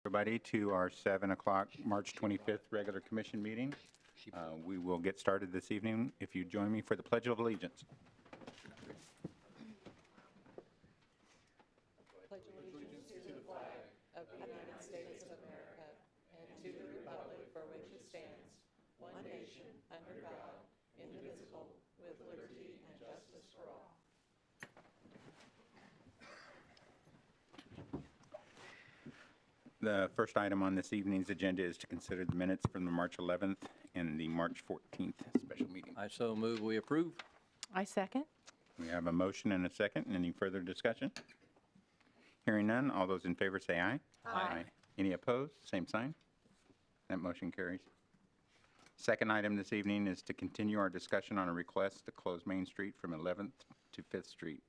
Everybody to our 7 o'clock March 25th regular commission meeting. We will get started this evening if you join me for the Pledge of Allegiance. Pledge allegiance to the flag of the United States of America and to the republic for which it stands, one nation, under God, indivisible, with liberty and justice for all. The first item on this evening's agenda is to consider the minutes from the March 11th and the March 14th special meeting. I so move we approve. I second. We have a motion and a second. Any further discussion? Hearing none, all those in favor say aye. Aye. Any opposed? Same sign. That motion carries. Second item this evening is to continue our discussion on a request to close Main Street from 11th to 5th Street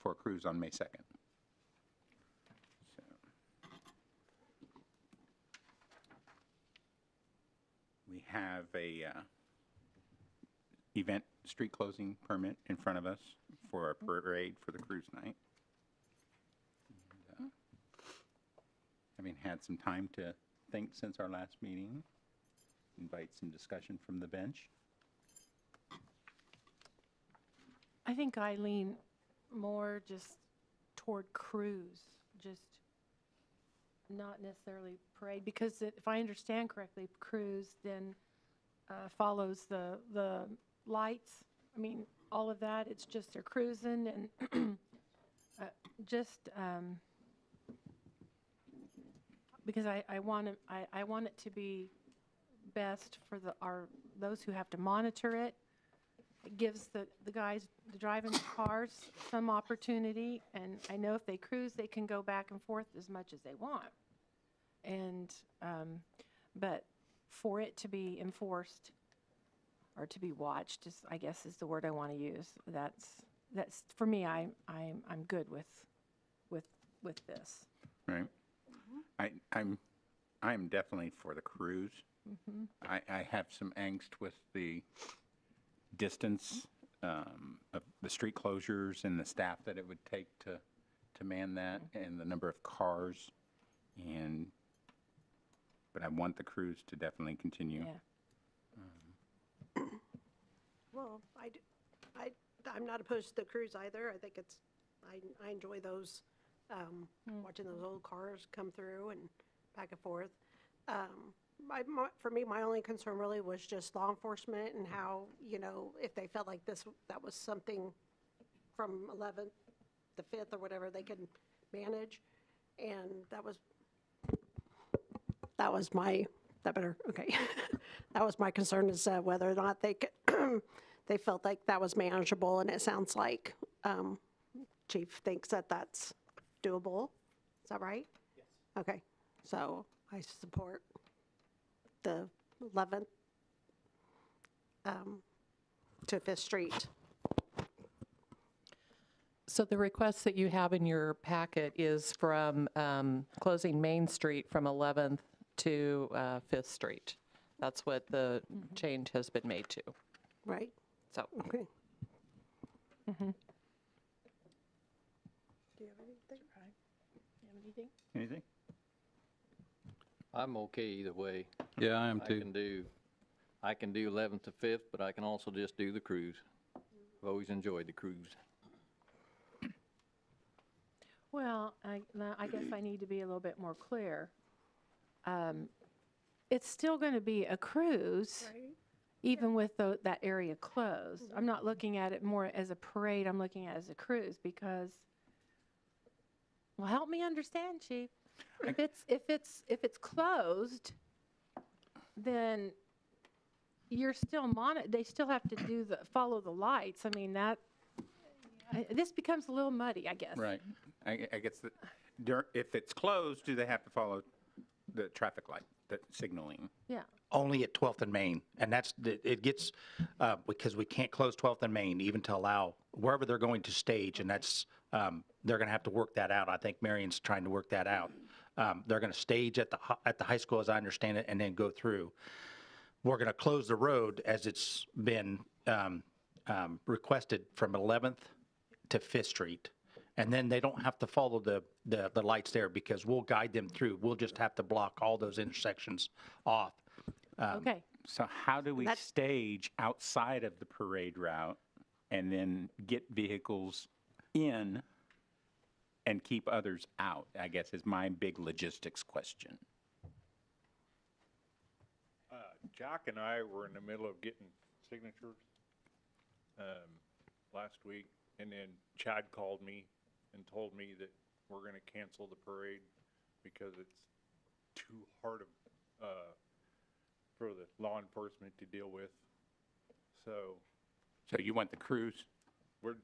for a cruise on May 2nd. So, we have a event street closing permit in front of us for a parade for the cruise night. And, having had some time to think since our last meeting, invite some discussion from the bench. I think I lean more just toward cruise, just not necessarily parade, because if I understand correctly, cruise then follows the lights. I mean, all of that, it's just they're cruising and because I want it to be best for those who have to monitor it. It gives the guys driving the cars some opportunity, and I know if they cruise, they can go back and forth as much as they want. And but for it to be enforced or to be watched, I guess is the word I want to use. That's for me. I'm good with this. Right. I'm definitely for the cruise. Mm-hmm. I have some angst with the distance of the street closures and the staff that it would take to man that, and the number of cars, but I want the cruise to definitely continue. Yeah. Well, I'm not opposed to the cruise either. I think I enjoy those, watching those old cars come through and back and forth. For me, my only concern really was just law enforcement and how, if they felt like that was something from 11th to 5th or whatever they could manage. And that was my, that better, okay. That was my concern, is whether or not they could, they felt like that was manageable, and it sounds like Chief thinks that that's doable. Is that right? Yes. Okay, so I support the 11th to 5th Street. So the request that you have in your packet is from closing Main Street from 11th to 5th Street. That's what the change has been made to. Right. So. Okay. Mm-hmm. Do you have anything? You have anything? Anything? I'm okay either way. Yeah, I am too. I can do 11th to 5th, but I can also just do the cruise. I've always enjoyed the cruise. Well, I guess I need to be a little bit more clear. It's still going to be a cruise, Right. even with that area closed. I'm not looking at it more as a parade. I'm looking at it as a cruise because, well, help me understand, Chief. If it's closed, then you're still they still have to follow the lights. I mean, this becomes a little muddy, I guess. Right. I guess if it's closed, do they have to follow the traffic light, the signaling? Yeah. Only at 12th and Main, and it gets, because we can't close 12th and Main even to allow wherever they're going to stage, and that's, they're going to have to work that out. I think Marion's trying to work that out. They're going to stage at the high school, as I understand it, and then go through. We're going to close the road as it's been requested from 11th to 5th Street, And then they don't have to follow the lights there because we'll guide them through. We'll just have to block all those intersections off. Okay, So how do we That's- stage outside of the parade route and then get vehicles in and keep others out, I guess, is my big logistics question. Jack and I were in the middle of getting signatures last week, and then Chad called me and told me that we're going to cancel the parade because it's too hard for the law enforcement to deal with. So So you want the crews? we're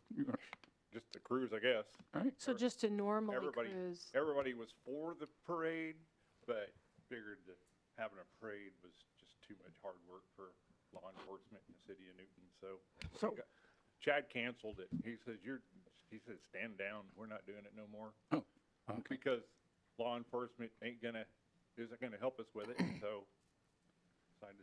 just the cruise, I guess. All right. so just to normally Everybody, cruise. everybody was for the parade, but figured that having a parade was just too much hard work for law enforcement in the city of Newton, so. So- Chad canceled it. He says, he said, stand down, we're not doing it no more. Oh, okay. Because law enforcement isn't gonna help us with it, so decided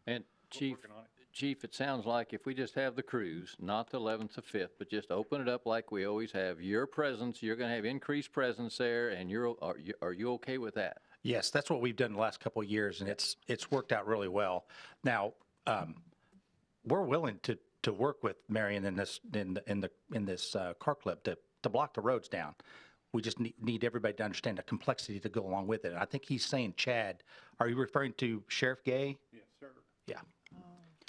And we're Chief, working on it. Chief, it sounds like if we just have the cruise, not the 11th to 5th, but just open it up like we always have, your presence, you're going to have increased presence there, and are you okay with that? Yes, that's what we've done the last couple of years, and it's worked out really well. Now, we're willing to work with Marion in this car club to block the roads down. We just need everybody to understand the complexity to go along with it. And I think he's saying, Chad, are you referring to Sheriff Gay? Yes, sir. Yeah.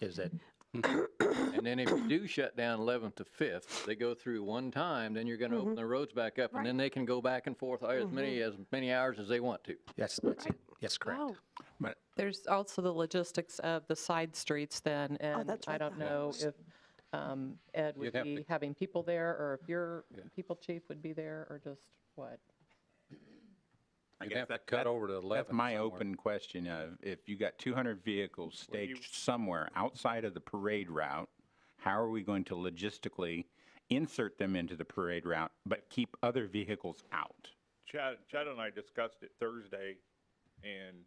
Is that, And then if you do shut down 11th to 5th, they go through one time, then you're going to open the roads back up, and then they can go back and forth as many hours as they want to. that's it. Yes, correct. Oh, But There's also the logistics of the side streets then, and that's I right. don't know if Ed would You'd have be to- having people there, or if your people chief would be there, or just what? I You'd guess have to that- cut that- over to 11 That's my somewhere. open question of, if you got 200 vehicles staged somewhere outside of the parade route, how are we going to logistically insert them into the parade route, but keep other vehicles out? Chad and I discussed it Thursday, and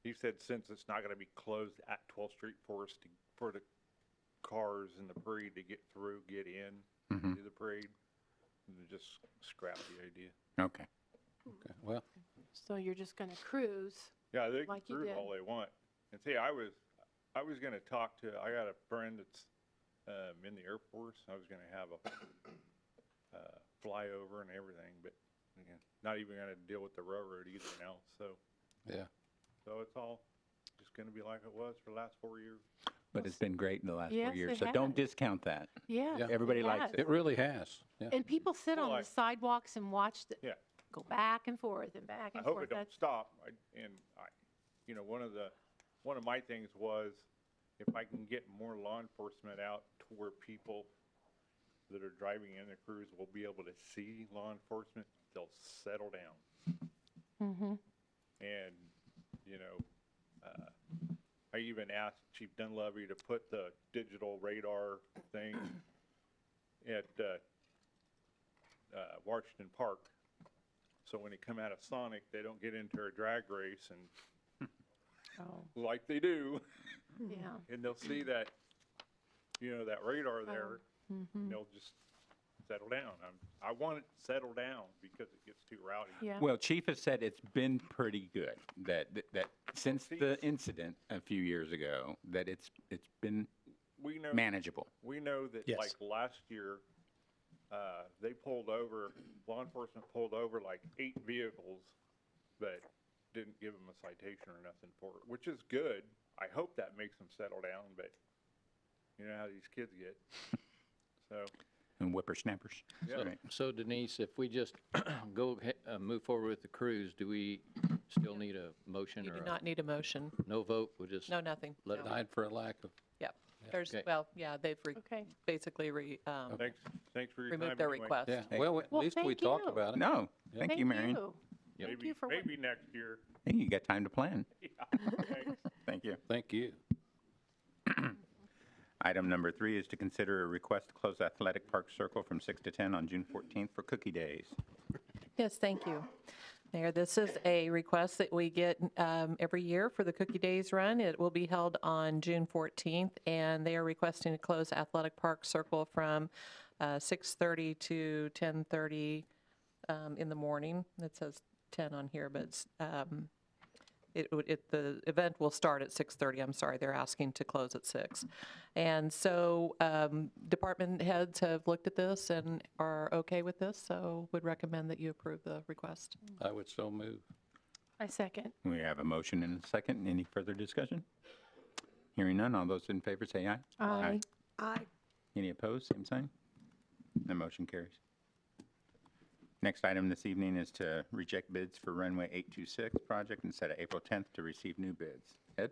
he said since it's not gonna be closed at 12th Street for us for the cars in the parade to get through, get in to the parade, and just scrap the idea. Okay. Okay, well, so you're just going to cruise. Yeah, they can Like you cruise did. all they want. And see, I was gonna talk to, I got a friend that's, in the Air Force. I was gonna have a, flyover and everything, but again, not even gonna deal with the railroad either now, so. yeah. So it's all just gonna be like it was for the last 4 years. But it's been great in the last Yes, 4 years, it so don't has. discount that. Yeah. Yeah. Everybody likes has. it. It really has, yeah. And people sit Well, on I- the sidewalks and watch Yeah. go back and forth and back I and hope forth. it don't stop. You know, one of my things was if I can get more law enforcement out to where people that are driving in the cruise will be able to see law enforcement, they'll settle down. Mm-hmm. And, you know, I even asked Chief Dunleavy to put the digital radar thing at Washington Park. So when they come out of Sonic, they don't get into a drag race and Oh, like they do, yeah. and they'll see that, you know, that radar there, Mm-hmm. and they'll just settle down. I want it to settle down because it gets too rowdy. Yeah. Well, Chief has said it's been pretty good, that since the incident a few years ago, that it's been We know, manageable. we know that Yes. like last year, they pulled over, law enforcement pulled over like 8 vehicles, but didn't give them a citation or nothing for it, which is good. I hope that makes them settle down, but you know how these kids get. So, And whippersnappers. Yeah. Right. So Denise, if we just move forward with the cruise, do we still need a motion You or do not need a motion. no vote? We'll just No, nothing. let it No. Died for a lack of, Yep. There's, Okay. well, yeah, they've Okay. basically thanks for your time. removed their anyway. request. yeah, Hey. well, at Well, least we thank talked you. about it. No, thank you, Marion. Yep. Thank you for what- Maybe next year. Hey, you got time to plan. Yeah, thanks. Thank you. Thank you. Item number 3 is to consider a request to close Athletic Park Circle from 6 to 10 on June 14th for Cookie Daze. Yes, thank you. Mayor, this is a request that we get every year for the Cookie Daze Run. It will be held on June 14th, and they are requesting to close Athletic Park Circle from 6:30 to 10:30 in the morning. It says 10 on here, but the event will start at 6:30. I'm sorry, they're asking to close at 6. And so department heads have looked at this and are okay with this, so would recommend that you approve the request. I would so move. I second. We have a motion and a second. Any further discussion? Hearing none, all those in favor say aye. Aye. Aye. Any opposed, same sign. The motion carries. Next item this evening is to reject bids for Runway 826 project and set April 10th to receive new bids. Ed?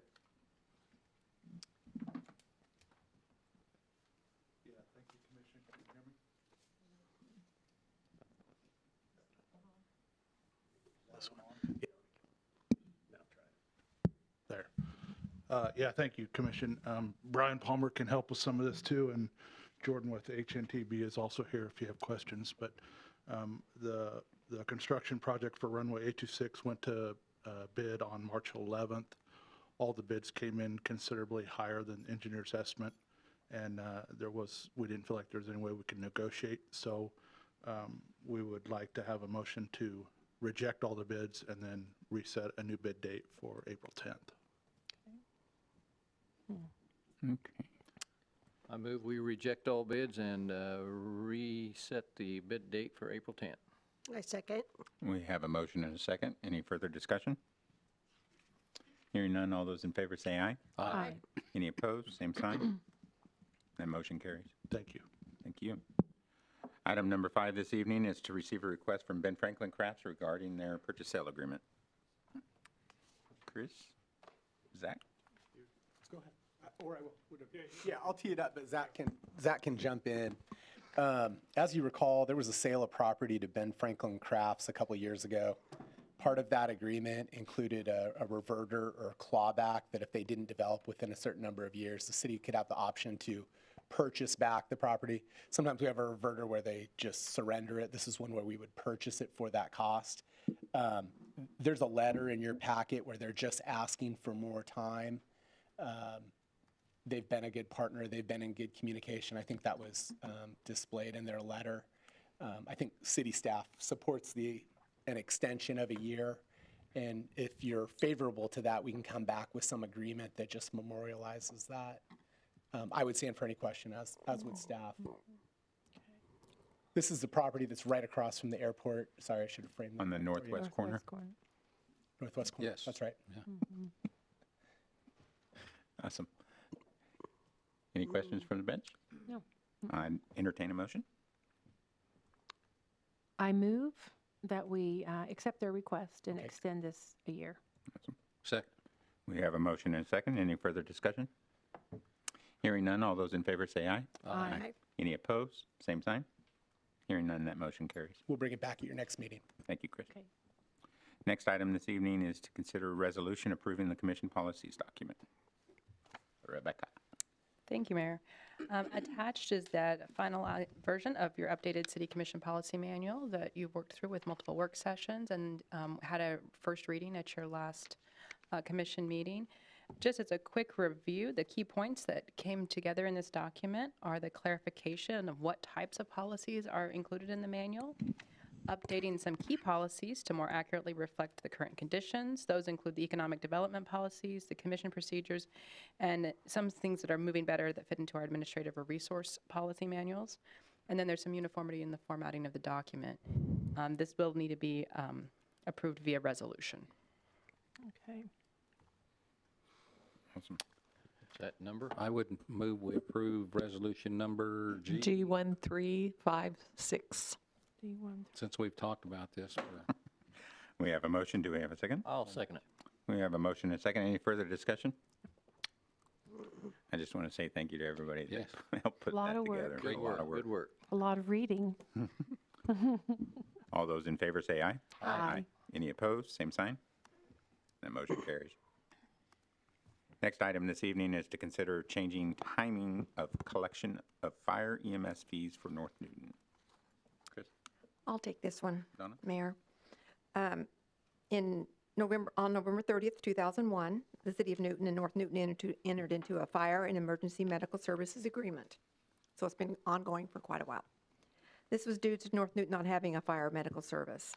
There. Yeah, thank you, Commission. Brian Palmer can help with some of this too, and Jordan with HNTB is also here if you have questions. But the construction project for Runway 826 went to bid on March 11th. All the bids came in considerably higher than engineer's estimate, and we didn't feel like there was any way we could negotiate. So we would like to have a motion to reject all the bids and then reset a new bid date for April 10th. Okay. I move we reject all bids and reset the bid date for April 10th. I second. We have a motion and a second. Any further discussion? Hearing none, all those in favor say aye. Aye. Any opposed, same sign. That motion carries. Thank you. Thank you. Item number 5 this evening is to receive a request from Ben Franklin Crafts regarding their purchase sale agreement. Chris? Zach? Go ahead. Or I will. Yeah, I'll tee it up, but Zach can jump in. As you recall, there was a sale of property to Ben Franklin Crafts a couple of years ago. Part of that agreement included a reverter or clawback that if they didn't develop within a certain number of years, the city could have the option to purchase back the property. Sometimes we have a reverter where they just surrender it. This is one where we would purchase it for that cost. There's a letter in your packet where they're just asking for more time. They've been a good partner. They've been in good communication. I think that was displayed in their letter. I think city staff supports an extension of a year. And if you're favorable to that, we can come back with some agreement that just memorializes that. I would stand for any question, as would staff. This is the property that's right across from the airport. Sorry, I should have framed that. On the northwest corner? Northwest corner. Yes. That's right. Awesome. Any questions from the bench? No. I entertain a motion. I move that we accept their request and extend this a year. Second. We have a motion and a second. Any further discussion? Hearing none, all those in favor say aye. Aye. Any opposed? Same sign. Hearing none, that motion carries. We'll bring it back at your next meeting. Thank you, Chris. Okay. Next item this evening is to consider a resolution approving the commission policies document. Rebecca. Thank you, Mayor. Attached is that final version of your updated City Commission Policy Manual that you've worked through with multiple work sessions and had a first reading at your last commission meeting. Just as a quick review, the key points that came together in this document are the clarification of what types of policies are included in the manual, updating some key policies to more accurately reflect the current conditions. Those include the economic development policies, the commission procedures, and some things that are moving better that fit into our administrative or resource policy manuals. And then there's some uniformity in the formatting of the document. This will need to be approved via resolution. Okay. Awesome. What's that number? I would move we approve resolution number G, G1356. D1. since we've talked about this for We have a motion. Do we have a second? I'll second it. We have a motion and a second. Any further discussion? I just want to say thank you to everybody Yes. that helped put Lot that of work. together. Great A lot of work, good work. A lot of reading. All those in favor say aye. Aye. Any opposed? Same sign. That motion carries. Next item this evening is to consider changing timing of collection of fire EMS fees for North Newton. Chris? I'll take this one, Donna? Mayor. On November 30th, 2001, the City of Newton and North Newton entered into a fire and emergency medical services agreement. So it's been ongoing for quite a while. This was due to North Newton not having a fire medical service.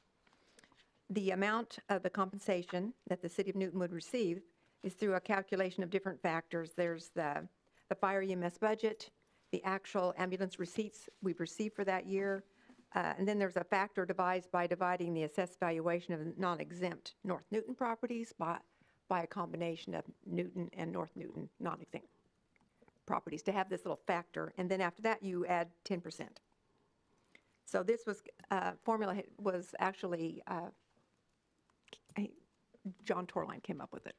The amount of the compensation that the city of Newton would receive is through a calculation of different factors. There's the fire EMS budget, the actual ambulance receipts we've received for that year, and then there's a factor devised by dividing the assessed valuation of non-exempt North Newton properties by a combination of Newton and North Newton non-exempt properties to have this little factor, and then after that you add 10%. So this was, formula was actually, John Torline came up with it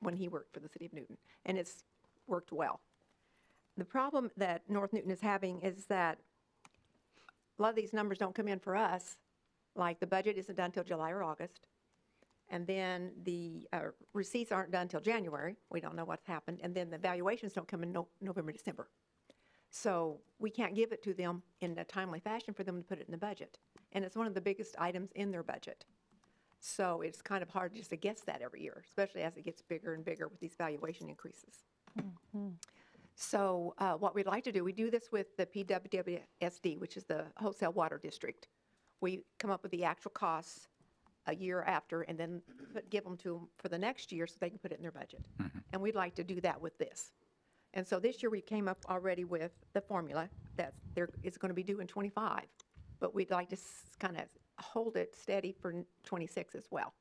when he worked for the city of Newton, and it's worked well. The problem that North Newton is having is that a lot of these numbers don't come in for us, like the budget isn't done until July or August, and then the receipts aren't done until January. We don't know what's happened, and then the valuations don't come in November, December. So we can't give it to them in a timely fashion for them to put it in the budget. And it's one of the biggest items in their budget. So it's kind of hard just to guess that every year, especially as it gets bigger and bigger with these valuation increases. So what we'd like to do, we do this with the PWWSD, which is the wholesale water district. We come up with the actual costs a year after and then give them to them for the next year so they can put it in their budget. And we'd like to do that with this. And so this year we came up already with the formula that it's going to be due in 25, but we'd like to kind of hold it steady for 26 as well.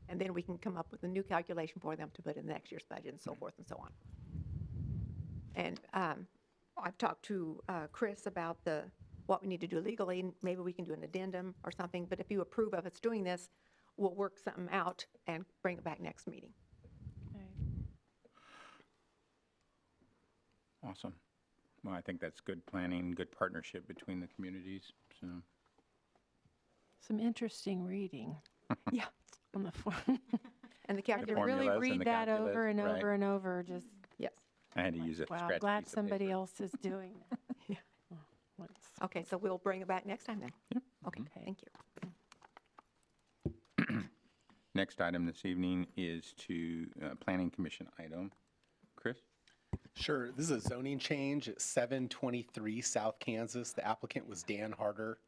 And then we can come up with a new calculation for them to put in next year's budget and so forth and so on. And I've talked to Chris about what we need to do legally. Maybe we can do an addendum or something, but if you approve of us doing this, we'll work something out and bring it back next meeting. Awesome. Well, I think that's good planning, good partnership between the communities, so. Some interesting reading Yeah. on the form. And the I had to really formulas and read the that over calculus, and right. over and over, just, Yes. I had to use a wow, scratch glad piece of somebody paper. else is doing that. Yeah. Oh, what's- Okay, so we'll bring it back next time then? Okay, Okay. thank you. Next item this evening is to Planning Commission item. Chris? Sure, this is a zoning change at 723 South Kansas. The applicant was Dan Harder.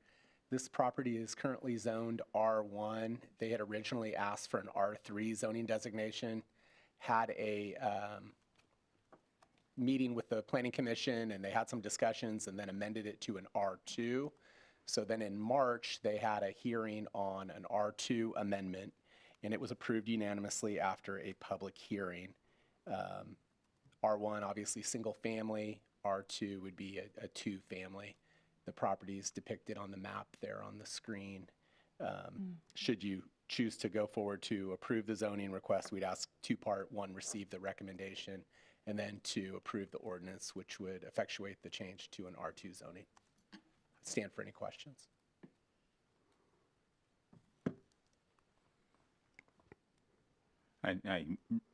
This property is currently zoned R1. They had originally asked for an R3 zoning designation, had a meeting with the Planning Commission, and they had some discussions and then amended it to an R2. So then in March, they had a hearing on an R2 amendment, and it was approved unanimously after a public hearing. R1, obviously single family. R2 would be a two family. The property is depicted on the map there on the screen. Should you choose to go forward to approve the zoning request, we'd ask two-part: one, receive the recommendation, and then two, approve the ordinance, which would effectuate the change to an R2 zoning. Stand for any questions. I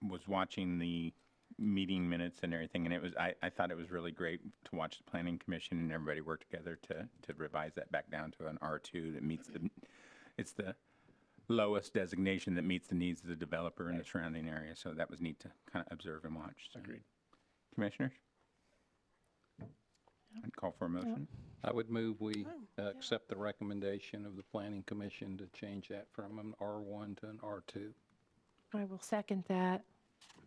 was watching the meeting minutes and everything, and I thought it was really great to watch the Planning Commission and everybody work together to revise that back down to an R2 that meets it's the lowest designation that meets the needs of the developer and the surrounding area. So that was neat to kind of observe and watch. So. Agreed. Commissioners? I'd call for a motion. I would move we accept the recommendation of the Planning Commission to change that from an R1 to an R2. I will second that.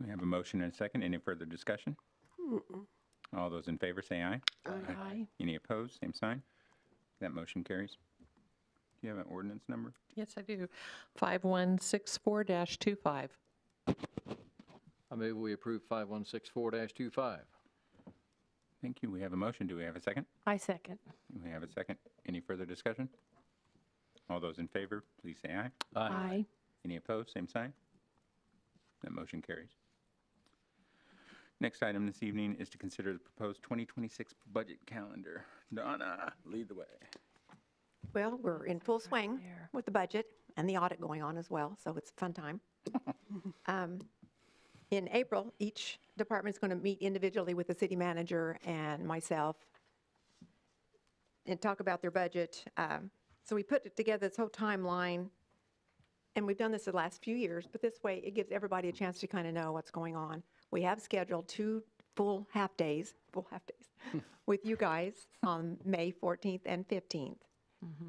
We have a motion and a second. Any further discussion? All those in favor say aye. Aye. Any opposed? Same sign. That motion carries. Do you have an ordinance number? Yes, I do. 5164-25. I move we approve 5164-25. Thank you. We have a motion. Do we have a second? I second. We have a second. Any further discussion? All those in favor, please say aye. Aye. Any opposed? Same sign. That motion carries. Next item this evening is to consider the proposed 2026 budget calendar. Donna, lead the way. Well, we're in full swing there. with the budget and the audit going on as well, so it's a fun time. In April, each department's going to meet individually with the city manager and myself and talk about their budget. So we put together this whole timeline, and we've done this the last few years, but this way it gives everybody a chance to kind of know what's going on. We have scheduled 2 full half-days with you guys on May 14th and 15th.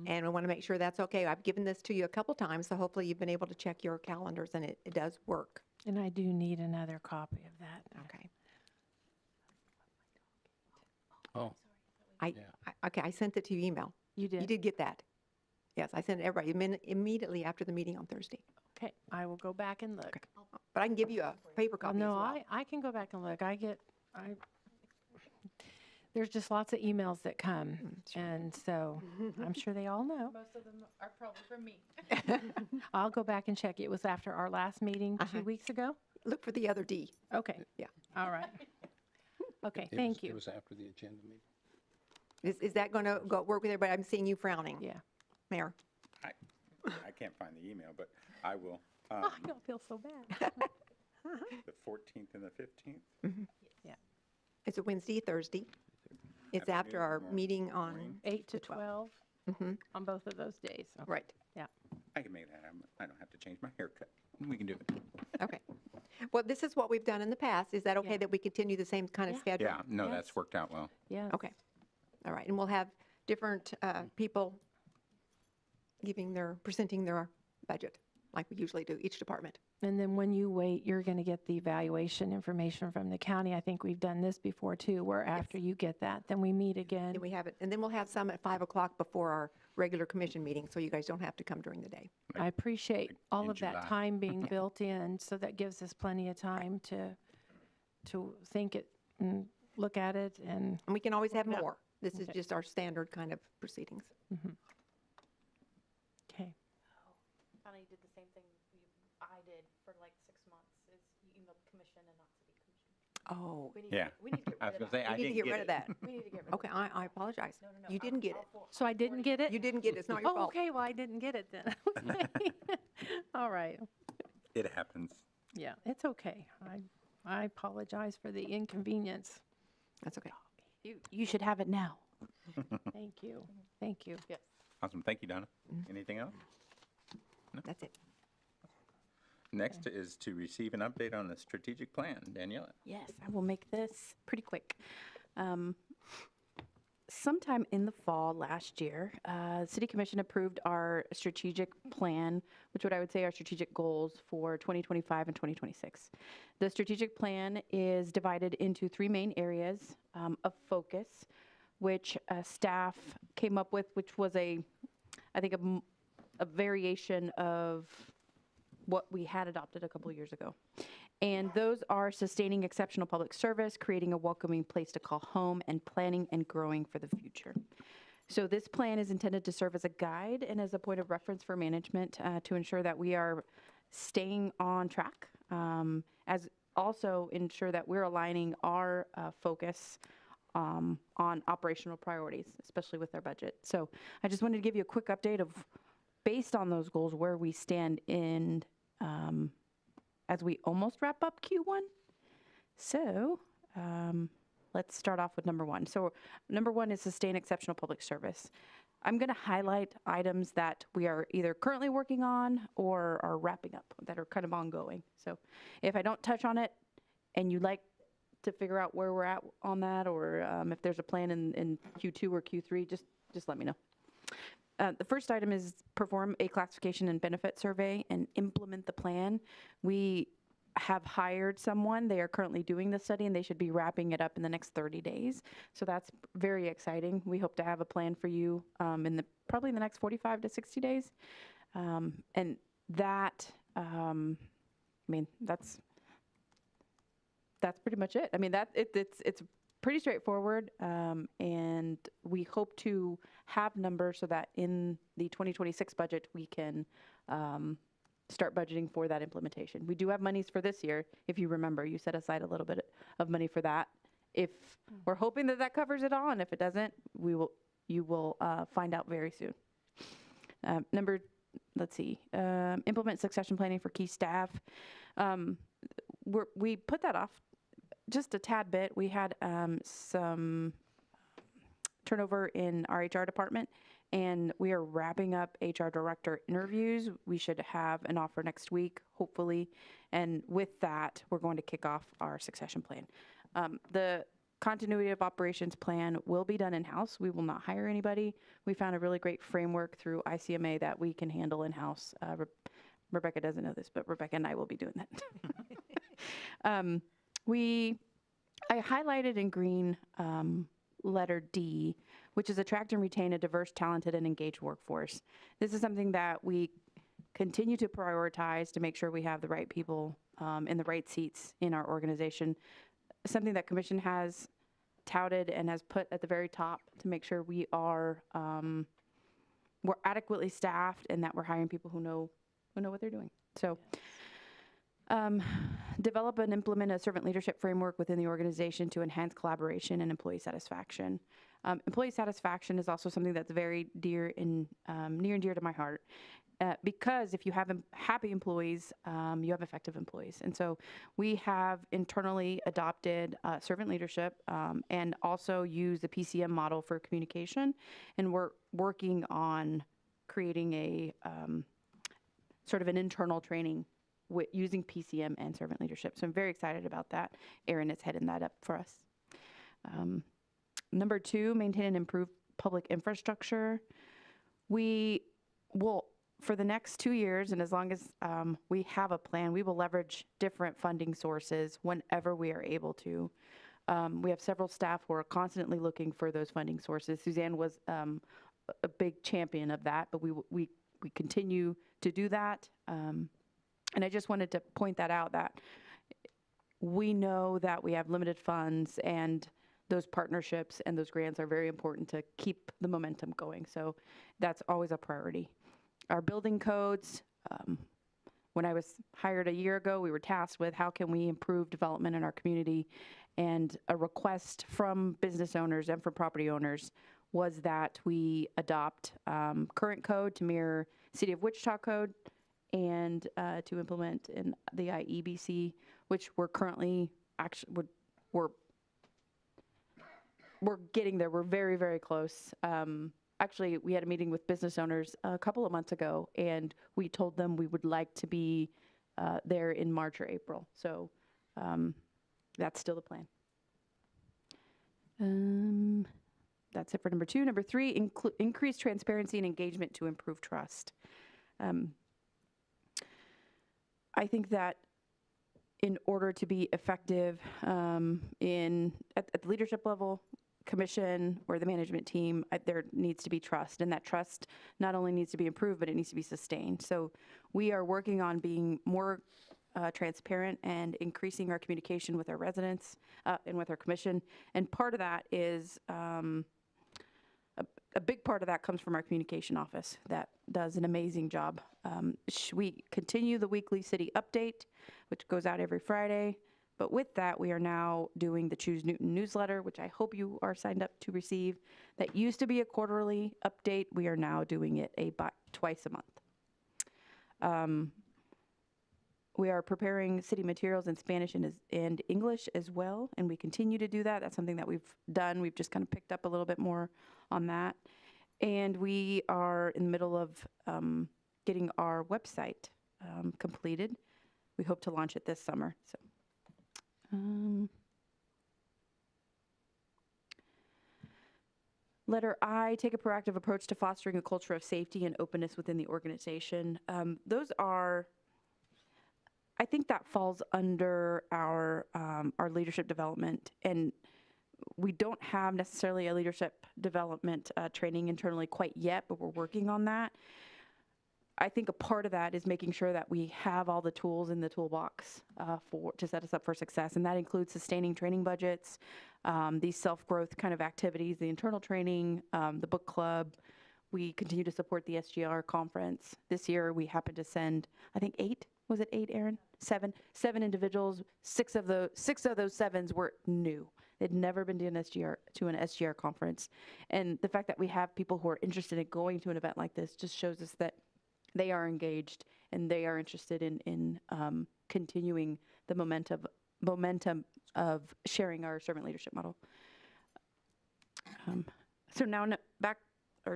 And we want to make sure that's okay. I've given this to you a couple times, so hopefully you've been able to check your calendars, and it does work. And I do need another copy of that. Okay. Oh, Okay, I sent it to your email. You did? You did get that? Yes, I sent it everybody immediately after the meeting on Thursday. Okay, I will go back and look. But I can give you a paper Oh, copy as no, well. I can go back and look. There's just lots of emails that come, and so I'm sure they all know. Most of them are probably from me. I'll go back and check. It was after our last meeting 2 weeks ago? Look for the other D. Okay. Yeah. All right. Okay, thank It you. was after the agenda meeting. Is that going to work with everybody? I'm seeing you frowning. Yeah. Mayor? I can't find the email, but I will. Oh, I don't feel so bad. The 14th and the 15th? It's a Wednesday, Thursday. It's after our Afternoon or meeting on, morning? 8 to 12 on both of those days. Okay. right, Yeah. I can make that. I don't have to change my haircut. We can do it. okay. Well, this is what we've done in the past. Is that okay Yeah. that we continue the same kind of Yeah. schedule? Yeah, no, Yes. that's worked out well. Yeah. Okay. All right, and we'll have different people presenting their budget, like we usually do, each department. And then when you wait, you're going to get the evaluation information from the county. I think we've done this before too, where after you get that, then we meet again. Then we have it, and then we'll have some at 5 o'clock before our regular commission meeting, so you guys don't have to come during the day. I appreciate all in of that July. time being built in, so that gives us plenty of time to think it and look at it and, And we can always have Yeah. more. This is Okay. just our standard kind of proceedings. okay. Finally did the same thing I did for like 6 months, is you emailed the commission and not city commission. Oh, Yeah. We need to get I rid was of going to say, that. I we need to didn't get rid of that. We need to get rid of Okay, that. I apologize. No, no, no. You didn't get it. So I didn't get it? You didn't get it. It's not your Oh, fault. okay, well, I didn't get it then. Okay. All right. It happens. Yeah, it's okay. I apologize for the inconvenience. That's okay. You should have it now. Thank you. Thank you. Yes. Awesome. Thank you, Donna. Anything else? That's it. Next is to receive an update on the strategic plan. Daniela. Yes, I will make this pretty quick. Sometime in the fall last year, City Commission approved our strategic plan, which what I would say are strategic goals for 2025 and 2026. The strategic plan is divided into 3 main areas of focus, which staff came up with, which was I think a variation of what we had adopted a couple of years ago. And those are sustaining exceptional public service, creating a welcoming place to call home, and planning and growing for the future. So this plan is intended to serve as a guide and as a point of reference for management to ensure that we are staying on track, as also ensure that we're aligning our focus on operational priorities, especially with our budget. So I just wanted to give you a quick update of, based on those goals, where we stand in as we almost wrap up Q1. So let's start off with number 1. So number 1 is sustain exceptional public service. I'm going to highlight items that we are either currently working on or are wrapping up, that are kind of ongoing. So if I don't touch on it and you'd like to figure out where we're at on that, or if there's a plan in Q2 or Q3, just let me know. The first item is perform a classification and benefit survey and implement the plan. We have hired someone. They are currently doing the study, and they should be wrapping it up in the next 30 days. So that's very exciting. We hope to have a plan for you probably in the next 45 to 60 days. And that, that's pretty much it. I mean, it's pretty straightforward, and we hope to have numbers so that in the 2026 budget, we can start budgeting for that implementation. We do have monies for this year. If you remember, you set aside a little bit of money for that. If we're hoping that covers it all, and if it doesn't, you will find out very soon. Implement succession planning for key staff. We put that off just a tad bit. We had some turnover in our HR department, and we are wrapping up HR director interviews. We should have an offer next week, hopefully. And with that, we're going to kick off our succession plan. The continuity of operations plan will be done in-house. We will not hire anybody. We found a really great framework through ICMA that we can handle in-house. Rebecca doesn't know this, but Rebecca and I will be doing that. I highlighted in green letter D, which is attract and retain a diverse, talented, and engaged workforce. This is something that we continue to prioritize to make sure we have the right people in the right seats in our organization. Something that Commission has touted and has put at the very top to make sure we are we're adequately staffed and that we're hiring people who know what they're doing. So develop and implement a servant leadership framework within the organization to enhance collaboration and employee satisfaction. Employee satisfaction is also something that's very near and dear to my heart. Because if you have happy employees, you have effective employees. And so we have internally adopted servant leadership and also use the PCM model for communication. And we're working on creating a sort of an internal training using PCM and servant leadership. So I'm very excited about that. Erin is heading that up for us. Number 2, maintain and improve public infrastructure. We will, for the next 2 years, and as long as we have a plan, we will leverage different funding sources whenever we are able to. We have several staff who are constantly looking for those funding sources. Suzanne was a big champion of that, but we continue to do that. And I just wanted to point that out, that we know that we have limited funds, and those partnerships and those grants are very important to keep the momentum going. So that's always a priority. Our building codes, when I was hired a year ago, we were tasked with how can we improve development in our community, and a request from business owners and from property owners was that we adopt current code to mirror City of Wichita code, and to implement in the IEBC, which we're currently we're getting there. We're very, very close. Actually, we had a meeting with business owners a couple of months ago, and we told them we would like to be there in March or April. So that's still the plan. That's it for number 2. Number 3, increase transparency and engagement to improve trust. I think that in order to be effective at the leadership level, commission, or the management team, there needs to be trust. And that trust not only needs to be improved, but it needs to be sustained. So we are working on being more transparent and increasing our communication with our residents and with our commission. And part of that is a big part of that comes from our communication office that does an amazing job. We continue the weekly city update, which goes out every Friday. But with that, we are now doing the Choose Newton newsletter, which I hope you are signed up to receive. That used to be a quarterly update. We are now doing it twice a month. We are preparing city materials in Spanish and English as well, and we continue to do that. That's something that we've done. We've just kind of picked up a little bit more on that. And we are in the middle of getting our website completed. We hope to launch it this summer. So, letter I, take a proactive approach to fostering a culture of safety and openness within the organization. Those are, I think that falls under our leadership development, and we don't have necessarily a leadership development training internally quite yet, but we're working on that. I think a part of that is making sure that we have all the tools in the toolbox to set us up for success, and that includes sustaining training budgets, these self-growth kind of activities, the internal training, the book club. We continue to support the SGR conference. This year, we happened to send, I think 8. Was it 8, Erin? 7 individuals. 6 of those 7s were new. They'd never been to an SGR conference. And the fact that we have people who are interested in going to an event like this just shows us that they are engaged and they are interested in continuing the momentum of sharing our servant leadership model. So now back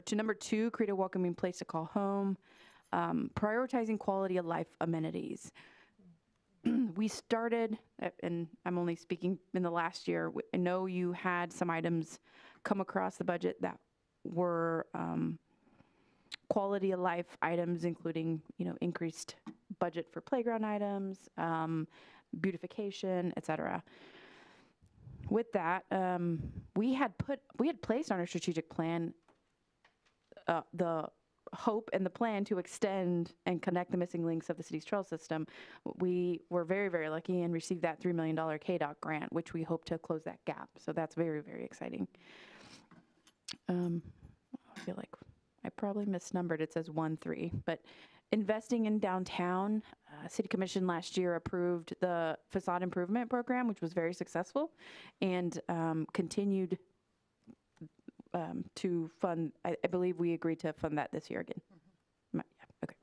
to number 2, create a welcoming place to call home. Prioritizing quality of life amenities. We started, and I'm only speaking in the last year, I know you had some items come across the budget that were quality of life items, including, increased budget for playground items, beautification, et cetera. With that, we had placed on our strategic plan the hope and the plan to extend and connect the missing links of the city's trail system. We were very, very lucky and received that $3 million KDOT grant, which we hope to close that gap. So that's very, very exciting. I feel like I probably misnumbered. It says 1-3, but investing in downtown, City Commission last year approved the facade improvement program, which was very successful, and continued to fund. I believe we agreed to fund that this year again. Yeah, okay.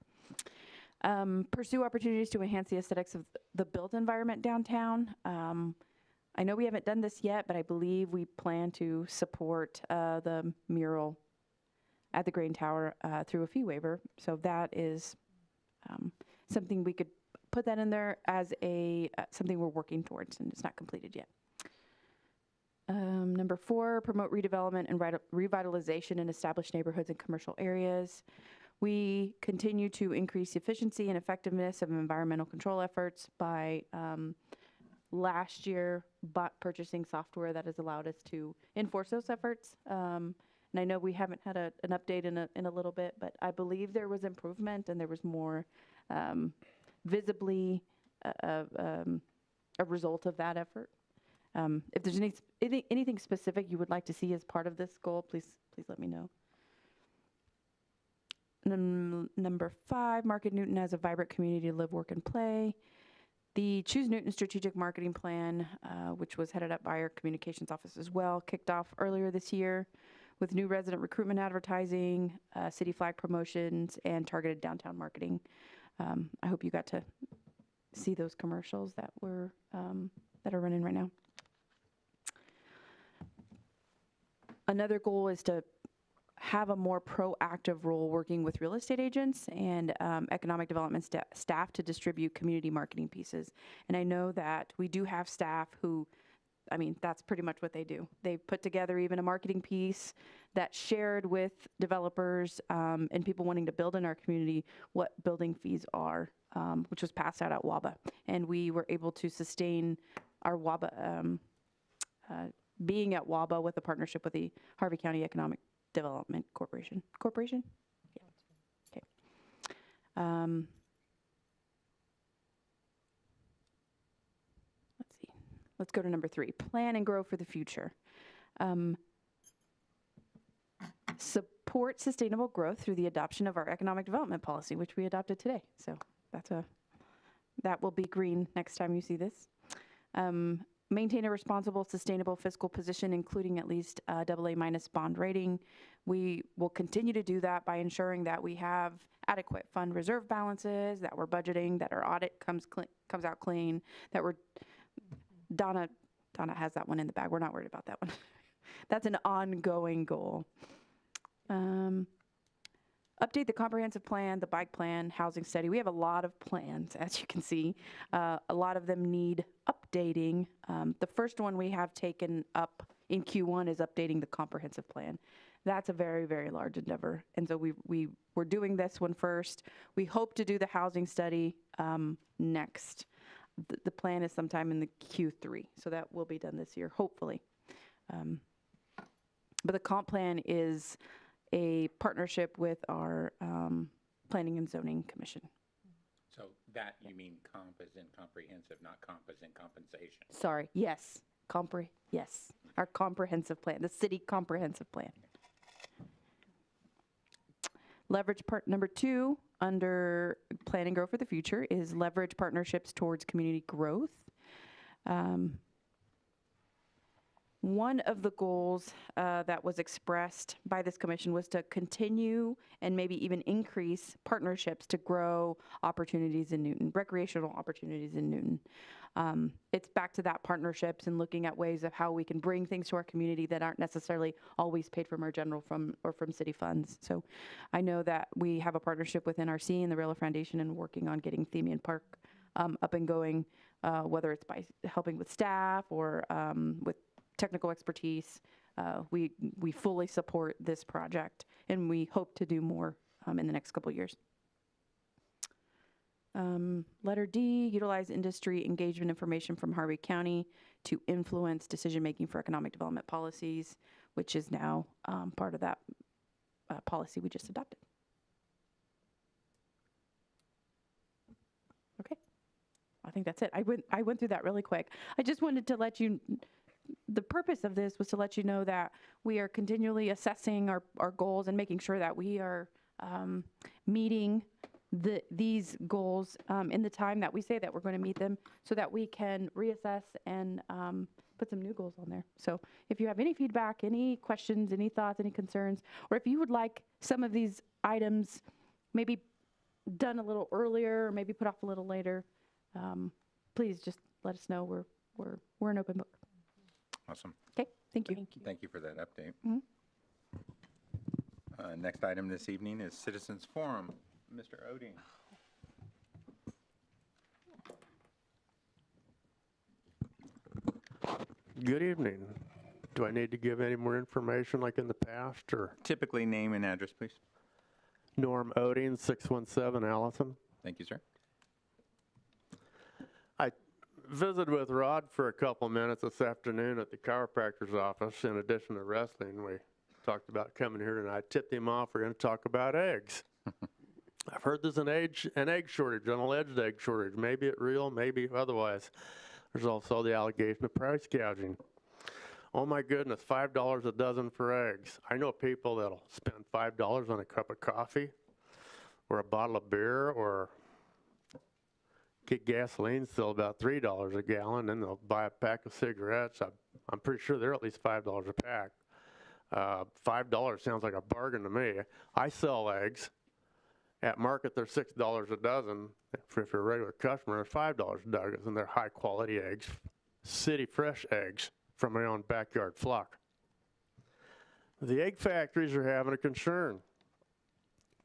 Pursue opportunities to enhance the aesthetics of the built environment downtown. I know we haven't done this yet, but I believe we plan to support the mural at the Grain Tower through a fee waiver. So that is something we could put that in there as something we're working towards, and it's not completed yet. Number 4, promote redevelopment and revitalization in established neighborhoods and commercial areas. We continue to increase efficiency and effectiveness of environmental control efforts by last year purchasing software that has allowed us to enforce those efforts. And I know we haven't had an update in a little bit, but I believe there was improvement and there was more visibly a result of that effort. If there's anything specific you would like to see as part of this goal, please let me know. Number 5, market Newton as a vibrant community to live, work, and play. The Choose Newton Strategic Marketing Plan, which was headed up by our communications office as well, kicked off earlier this year with new resident recruitment advertising, city flag promotions, and targeted downtown marketing. I hope you got to see those commercials that are running right now. Another goal is to have a more proactive role working with real estate agents and economic development staff to distribute community marketing pieces. And I know that we do have staff who, that's pretty much what they do. They put together even a marketing piece that's shared with developers and people wanting to build in our community what building fees are, which was passed out at WABA. And we were able to sustain our WABA, being at WABA with a partnership with the Harvey County Economic Development Corporation? Yeah. Okay. Let's see. Let's go to number 3. Plan and grow for the future. Support sustainable growth through the adoption of our economic development policy, which we adopted today. So that will be green next time you see this. Maintain a responsible, sustainable fiscal position, including at least AA- bond rating. We will continue to do that by ensuring that we have adequate fund reserve balances, that we're budgeting, that our audit comes out clean, that Donna has that one in the bag. We're not worried about that one. That's an ongoing goal. Update the comprehensive plan, the bike plan, housing study. We have a lot of plans, as you can see. A lot of them need updating. The first one we have taken up in Q1 is updating the comprehensive plan. That's a very, very large endeavor. And so we're doing this one first. We hope to do the housing study next. The plan is sometime in the Q3, so that will be done this year, hopefully. But the comp plan is a partnership with our Planning and Zoning Commission. So that, you mean comp as in comprehensive, not comp as in compensation? Sorry, yes, yes, our comprehensive plan, the city comprehensive plan. Leverage part number 2 under Plan and Grow for the Future is leverage partnerships towards community growth. One of the goals that was expressed by this commission was to continue and maybe even increase partnerships to grow opportunities in Newton, recreational opportunities in Newton. It's back to that partnerships and looking at ways of how we can bring things to our community that aren't necessarily always paid from our general or from city funds. So I know that we have a partnership with NRC and the Railroad Foundation and working on getting Themian Park up and going whether it's by helping with staff or with technical expertise. We fully support this project, and we hope to do more in the next couple of years. Letter D, utilize industry engagement information from Harvey County to influence decision-making for economic development policies, which is now part of that policy we just adopted. Okay, I think that's it. I went through that really quick. I just wanted to let you, the purpose of this was to let you know that we are continually assessing our goals and making sure that we are meeting these goals in the time that we say that we're going to meet them, so that we can reassess and put some new goals on there. So if you have any feedback, any questions, any thoughts, any concerns, or if you would like some of these items maybe done a little earlier or maybe put off a little later, please just let us know. We're an open book. Awesome. Okay, thank you. Thank you for that update. Mhm. Next item this evening is Citizens Forum. Mr. Oding. Good evening. Do I need to give any more information like in the past, or? Typically name and address, please. Norm Oding, 617 Allison. Thank you, sir. I visited with Rod for a couple minutes this afternoon at the chiropractor's office. In addition to wrestling, we talked about coming here tonight. Tipped him off. We're going to talk about eggs. I've heard there's an egg shortage, an alleged egg shortage. Maybe it's real, maybe otherwise. There's also the allegation of price gouging. Oh my goodness, $5 a dozen for eggs. I know people that'll spend $5 on a cup of coffee or a bottle of beer, or get gasoline still about $3 a gallon, and they'll buy a pack of cigarettes. I'm pretty sure they're at least $5 a pack. $5 sounds like a bargain to me. I sell eggs. At market, they're $6 a dozen. If you're a regular customer, they're $5 a dozen, and they're high-quality eggs, city fresh eggs from my own backyard flock. The egg factories are having a concern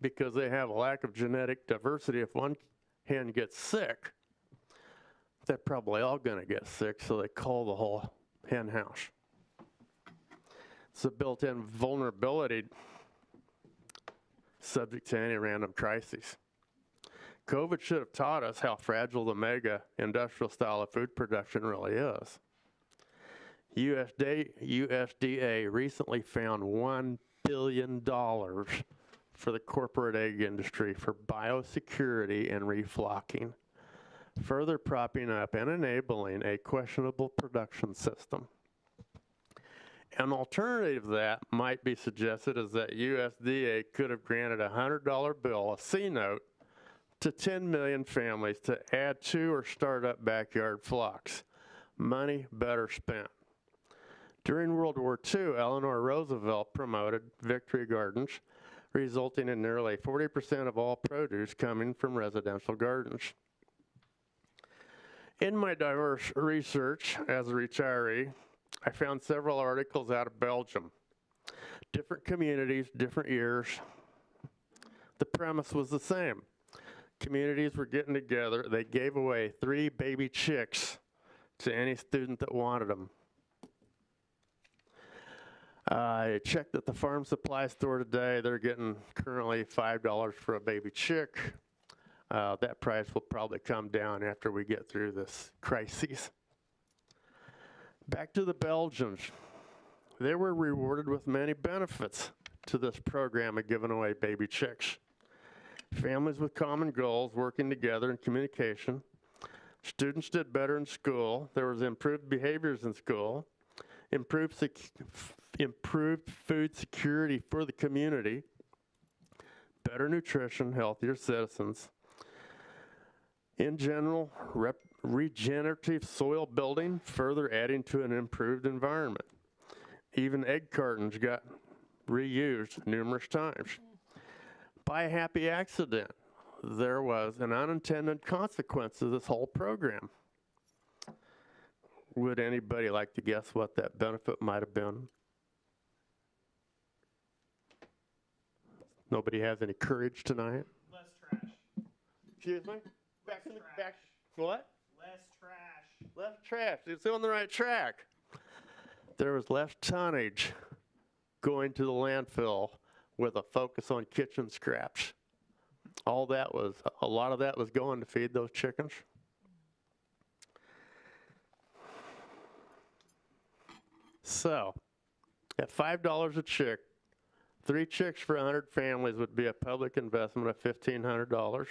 because they have a lack of genetic diversity. If one hen gets sick, they're probably all going to get sick, so they call the whole hen house. It's a built-in vulnerability subject to any random crises. COVID should have taught us how fragile the mega industrial style of food production really is. USDA recently found $1 billion for the corporate egg industry for biosecurity and reflocking, further propping up and enabling a questionable production system. An alternative that might be suggested is that USDA could have granted a $100 bill, a C-note, to 10 million families to add to or start up backyard flocks. Money better spent. During World War II, Eleanor Roosevelt promoted victory gardens, resulting in nearly 40% of all produce coming from residential gardens. In my diverse research as a retiree, I found several articles out of Belgium. Different communities, different years. The premise was the same. Communities were getting together. They gave away 3 baby chicks to any student that wanted them. I checked at the farm supply store today. They're getting currently $5 for a baby chick. That price will probably come down after we get through this crisis. Back to the Belgians. They were rewarded with many benefits to this program of giving away baby chicks. Families with common goals working together in communication. Students did better in school. There was improved behaviors in school. Improved food security for the community. Better nutrition, healthier citizens. In general, regenerative soil building, further adding to an improved environment. Even egg cartons got reused numerous times. By a happy accident, there was an unintended consequence of this whole program. Would anybody like to guess what that benefit might have been? Nobody has any courage tonight? Less trash. Excuse me? Back. What? Less Less trash. It's on the right track. There was less tonnage going to the landfill with a focus on kitchen scraps. A lot of that was going to feed those chickens. So, at $5 a chick, 3 chicks for 100 families would be a public investment of $1,500.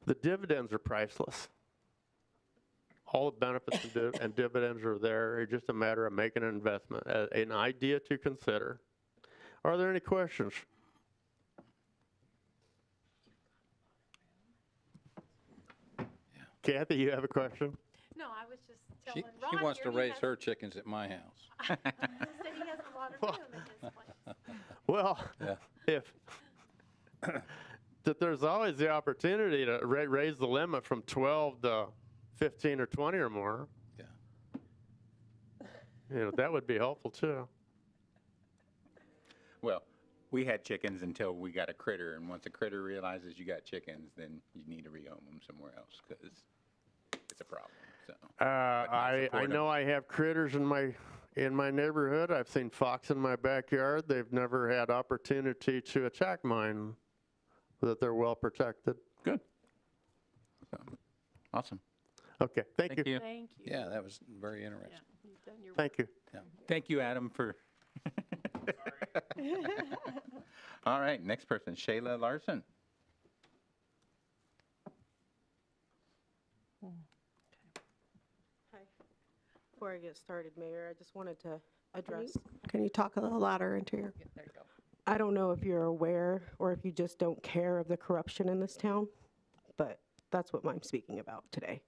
The dividends are priceless. All the benefits and dividends are there. It's just a matter of making an investment, an idea to consider. Are there any questions? Kathy, you have a question? No, I was just She telling Ron wants to here he raise has- her chickens at my house. he said he has a lot of room in his place. Well, if that there's always the opportunity to raise the limit from 12 to 15 or 20 or more. Yeah. You know, that would be helpful too. Well, we had chickens until we got a critter, and once a critter realizes you got chickens, then you need to rehome them somewhere else because it's a problem. So I support 'em. know I have critters in my neighborhood. I've seen fox in my backyard. They've never had opportunity to attack mine. That they're well protected. Good. So, awesome. Okay, thank you. Thank you. Yeah, that was very interesting. Yeah, you've done your Thank you. Thank you, Adam, for. All right, next person, Shayla Larson. Hi. Before I get started, Mayor, I just wanted to address. Can you talk a little louder into your? There you go. I don't know if you're aware or if you just don't care of the corruption in this town, but that's what I'm speaking about today.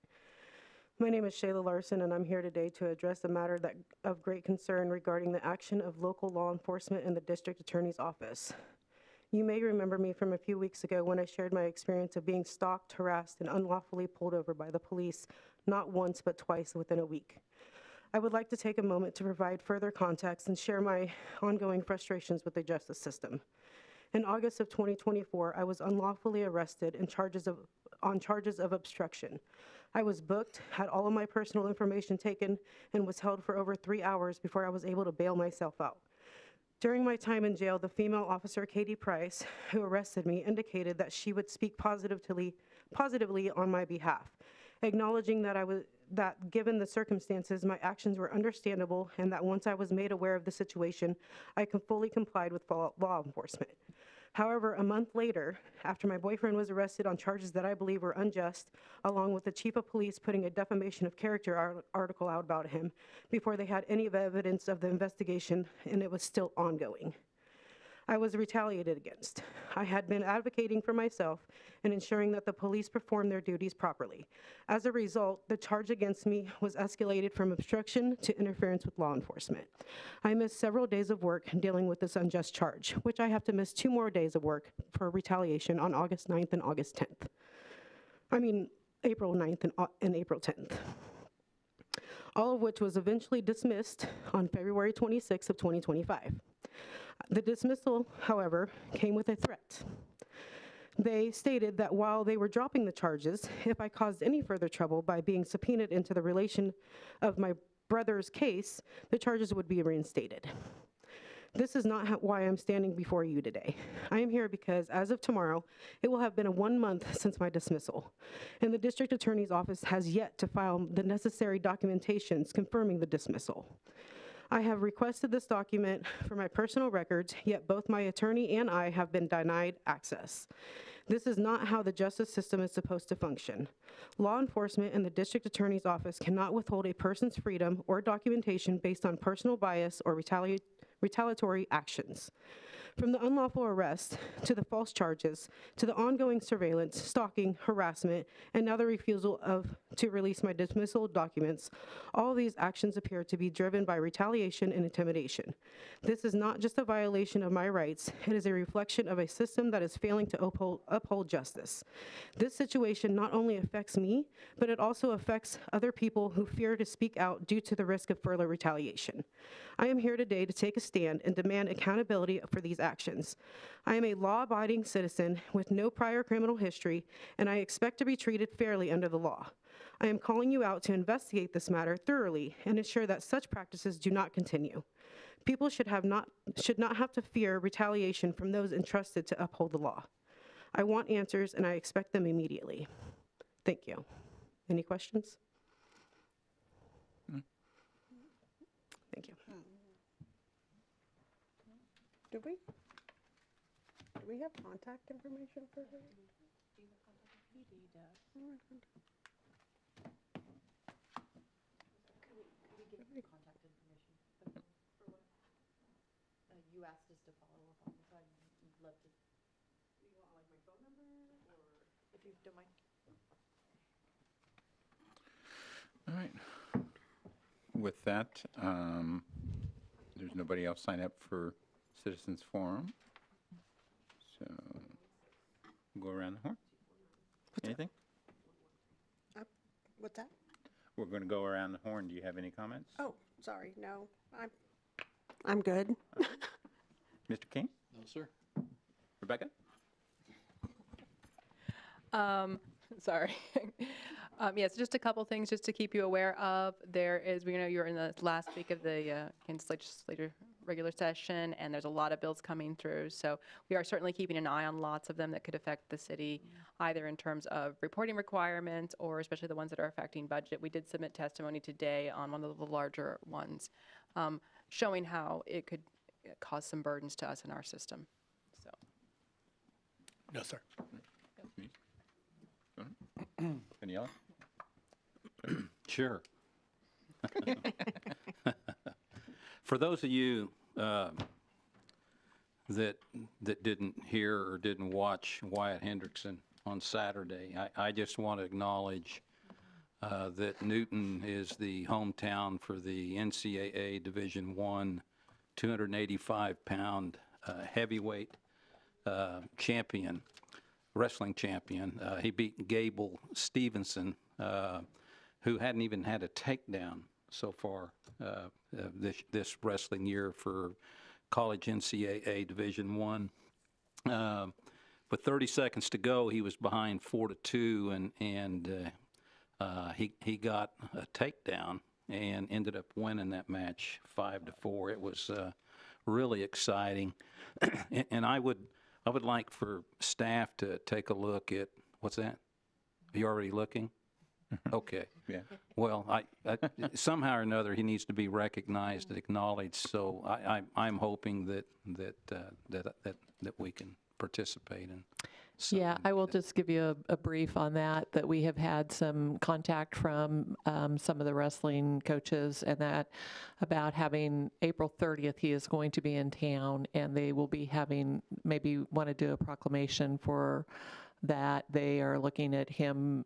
My name is Shayla Larson, and I'm here today to address a matter of great concern regarding the action of local law enforcement in the District Attorney's Office. You may remember me from a few weeks ago when I shared my experience of being stalked, harassed, and unlawfully pulled over by the police, not once but twice within a week. I would like to take a moment to provide further context and share my ongoing frustrations with the justice system. In August of 2024, I was unlawfully arrested on charges of obstruction. I was booked, had all of my personal information taken, and was held for over 3 hours before I was able to bail myself out. During my time in jail, the female officer, Katie Price, who arrested me, indicated that she would speak positively on my behalf, acknowledging that given the circumstances, my actions were understandable, and that once I was made aware of the situation, I fully complied with law enforcement. However, a month later, after my boyfriend was arrested on charges that I believe were unjust, along with the chief of police putting a defamation of character article out about him before they had any evidence of the investigation, and it was still ongoing, I was retaliated against. I had been advocating for myself and ensuring that the police perform their duties properly. As a result, the charge against me was escalated from obstruction to interference with law enforcement. I missed several days of work dealing with this unjust charge, which I have to miss 2 more days of work for retaliation on August 9th and August 10th. April 9th and April 10th. All of which was eventually dismissed on February 26th of 2025. The dismissal, however, came with a threat. They stated that while they were dropping the charges, if I caused any further trouble by being subpoenaed into the relation of my brother's case, the charges would be reinstated. This is not why I'm standing before you today. I am here because as of tomorrow, it will have been 1 month since my dismissal, and the District Attorney's Office has yet to file the necessary documentations confirming the dismissal. I have requested this document for my personal records, yet both my attorney and I have been denied access. This is not how the justice system is supposed to function. Law enforcement and the District Attorney's Office cannot withhold a person's freedom or documentation based on personal bias or retaliatory actions. From the unlawful arrest, to the false charges, to the ongoing surveillance, stalking, harassment, and now the refusal to release my dismissal documents, all these actions appear to be driven by retaliation and intimidation. This is not just a violation of my rights, it is a reflection of a system that is failing to uphold justice. This situation not only affects me, but it also affects other people who fear to speak out due to the risk of further retaliation. I am here today to take a stand and demand accountability for these actions. I am a law-abiding citizen with no prior criminal history, and I expect to be treated fairly under the law. I am calling you out to investigate this matter thoroughly and ensure that such practices do not continue. People should not have to fear retaliation from those entrusted to uphold the law. I want answers, and I expect them immediately. Thank you. Any questions? Thank you. Do we have contact information for her? You asked us to follow up on this, I'd love to. Do you want like my phone number, or if you don't mind? All right. With that, there's nobody else signed up for Citizens Forum. So we'll go around the horn. Anything? What's that? We're going to go around the horn. Do you have any comments? Oh, sorry, no, I'm good. Mr. King? No, sir. Rebecca? Sorry. Yes, just a couple things just to keep you aware of. There is, we know you're in the last week of the Kansas legislature regular session, and there's a lot of bills coming through. So we are certainly keeping an eye on lots of them that could affect the city, either in terms of reporting requirements or especially the ones that are affecting budget. We did submit testimony today on one of the larger ones, showing how it could cause some burdens to us in our system. So. No, sir. Daniela? Sure. For those of you that didn't hear or didn't watch Wyatt Hendrickson on Saturday, I just want to acknowledge that Newton is the hometown for the NCAA Division I 285-pound heavyweight champion, wrestling champion. He beat Gable Stevenson, who hadn't even had a takedown so far this wrestling year for college NCAA Division I. With 30 seconds to go, he was behind 4-2, and he got a takedown and ended up winning that match 5-4. It was really exciting, and I would like for staff to take a look at what's that? Are you already looking? Okay. Yeah. Well, I somehow or another he needs to be recognized and acknowledged. So I'm hoping that we can participate in. Yeah, I will just give you a brief on that we have had some contact from some of the wrestling coaches and that about having April 30th, he is going to be in town and they will be having, maybe want to do a proclamation for that. They are looking at him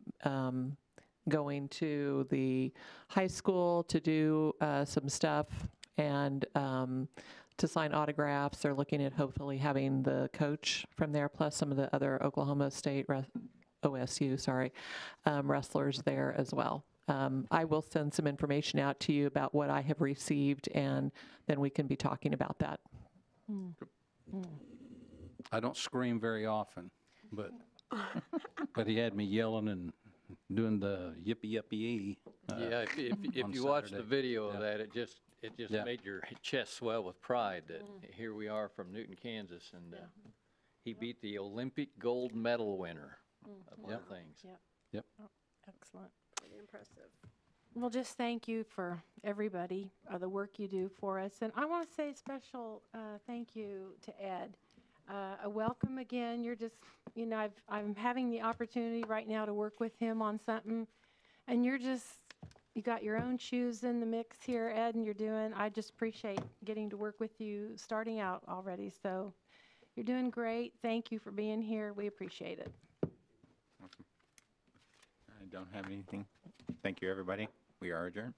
going to the high school to do some stuff and to sign autographs. They're looking at hopefully having the coach from there, plus some of the other Oklahoma State, OSU, wrestlers there as well. I will send some information out to you about what I have received, and then we can be talking about that. I don't scream very often, but he had me yelling and doing the yippee yippee. Yeah, if you watch the video of that, it just made your chest swell with pride that here we are from Newton, Kansas, and he beat the Olympic gold medal winner of all things. Yep. Oh, excellent. Pretty impressive. Well, just thank you for everybody, the work you do for us. And I want to say a special thank you to Ed. A welcome again. You're just, I'm having the opportunity right now to work with him on something, and you got your own shoes in the mix here, Ed, and I just appreciate getting to work with you starting out already. So you're doing great. Thank you for being here. We appreciate it. Awesome. I don't have anything. Thank you, everybody. We are adjourned.